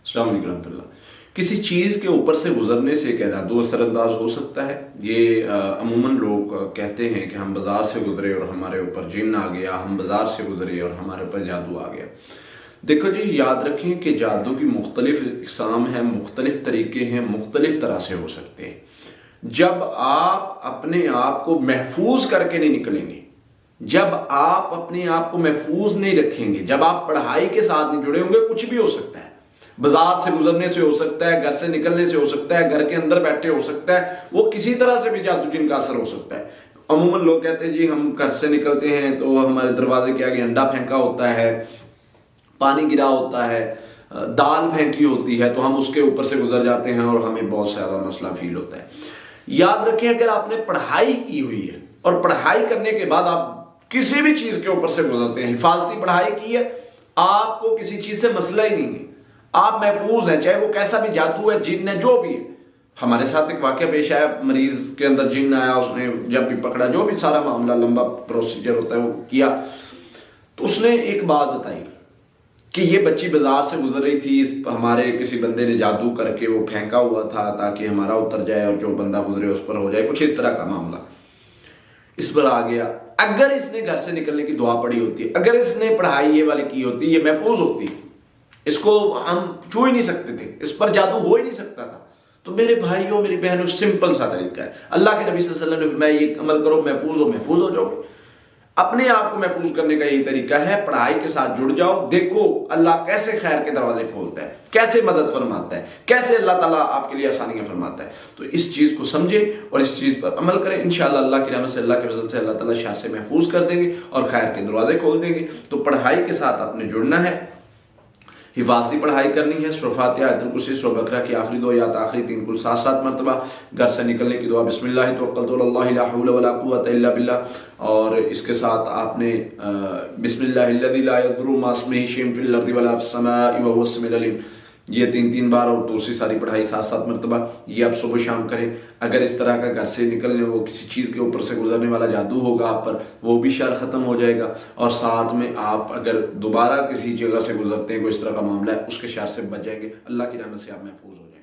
अस्सलाम वालेकुम रहमतुल्लाह। किसी चीज़ के ऊपर से गुजरने से क्या जादू असरअंदाज हो सकता है? ये अमूमन लोग कहते हैं कि हम बाज़ार से गुजरे और हमारे ऊपर जिन्न आ गया, हम बाज़ार से गुजरे और हमारे ऊपर जादू आ गया। देखो जी, याद रखें कि जादू की मुख्तलिफ इक़साम हैं, मुख्तलिफ तरीके हैं, मुख्तलिफ तरह से हो सकते हैं। जब आप अपने आप को महफूज करके नहीं निकलेंगे, जब आप अपने आप को महफूज नहीं रखेंगे, जब आप पढ़ाई के साथ नहीं जुड़े होंगे, कुछ भी हो सकता है। बाजार से गुजरने से हो सकता है, घर से निकलने से हो सकता है, घर के अंदर बैठे हो सकता है, वो किसी तरह से भी जादू जिन का असर हो सकता है। अमूमन लोग कहते हैं जी हम घर से निकलते हैं तो हमारे दरवाजे के आगे अंडा फेंका होता है, पानी गिरा होता है, दाल फेंकी होती है, तो हम उसके ऊपर से गुजर जाते हैं और हमें बहुत ज्यादा मसला फील होता है। याद रखें, अगर आपने पढ़ाई की हुई है और पढ़ाई करने के बाद आप किसी भी चीज के ऊपर से गुजरते हैं, हिफाजती पढ़ाई की है, आपको किसी चीज से मसला ही नहीं है, आप महफूज हैं, चाहे वो कैसा भी जादू है, जिन्न है, जो भी है। हमारे साथ एक वाकया पेश आया, मरीज के अंदर जिन्न आया, उसने जब भी पकड़ा, जो भी सारा मामला लंबा प्रोसीजर होता है वो किया, तो उसने एक बात बताई कि ये बच्ची बाजार से गुजर रही थी, हमारे किसी बंदे ने जादू करके वो फेंका हुआ था ताकि हमारा उतर जाए और जो बंदा गुजरे उस पर हो जाए, कुछ इस तरह का मामला इस पर आ गया। अगर इसने घर से निकलने की दुआ पड़ी होती, अगर इसने पढ़ाई ये वाली की होती, ये महफूज होती, इसको हम छू ही नहीं सकते थे, इस पर जादू हो ही नहीं सकता था। तो मेरे भाइयों, मेरी बहनों, सिंपल सा तरीका है। अल्लाह के नबी सल्लल्लाहु अलैहि वसल्लम ने फरमाया ये अमल करो, महफूज हो जाओगे। अपने आप को महफूज करने का यही तरीका है, पढ़ाई के साथ जुड़ जाओ। देखो अल्लाह कैसे खैर के दरवाजे खोलता है, कैसे मदद फरमाता है, कैसे अल्लाह ताला आपके लिए आसानियां फरमाता है। तो इस चीज को समझे और इस चीज पर अमल करें। इंशाअल्लाह अल्लाह की रहमत से, अल्लाह के फजल से अल्लाह ताला शर से महफूज कर देंगे और खैर के दरवाजे खोल देंगे। तो पढ़ाई के साथ आपने जुड़ना है, हिफाजती पढ़ाई करनी है। सूरह फातिहा, आयतुल कुर्सी, सूरह बकरा की आखिरी दो या आखिरी तीन कुल 7-7 मरतबा। घर से निकलने की दुआ बिस्मिल्लाह तवक्कलतु अलल्लाह ला हौला वला कुव्वता इल्ला बिल्लाह, और इसके साथ आपने बिस्मिल्लाहिल्लज़ी ला यदुर्रु मा इस्मिही शैउन फिल अर्दि वला फिस समाई व हुवस समीउल अलीम, ये 3-3 बार, और दूसरी सारी पढ़ाई 7-7 मरतबा। ये आप सुबह शाम करें। अगर इस तरह का घर से निकलने, वो किसी चीज़ के ऊपर से गुजरने वाला जादू होगा आप पर, वो भी शर ख़त्म हो जाएगा। और साथ में आप अगर दोबारा किसी जगह से गुजरते हैं, कोई इस तरह का मामला है, उसके शर से बच जाएंगे। अल्लाह की रहमत से आप महफूज हो जाएंगे।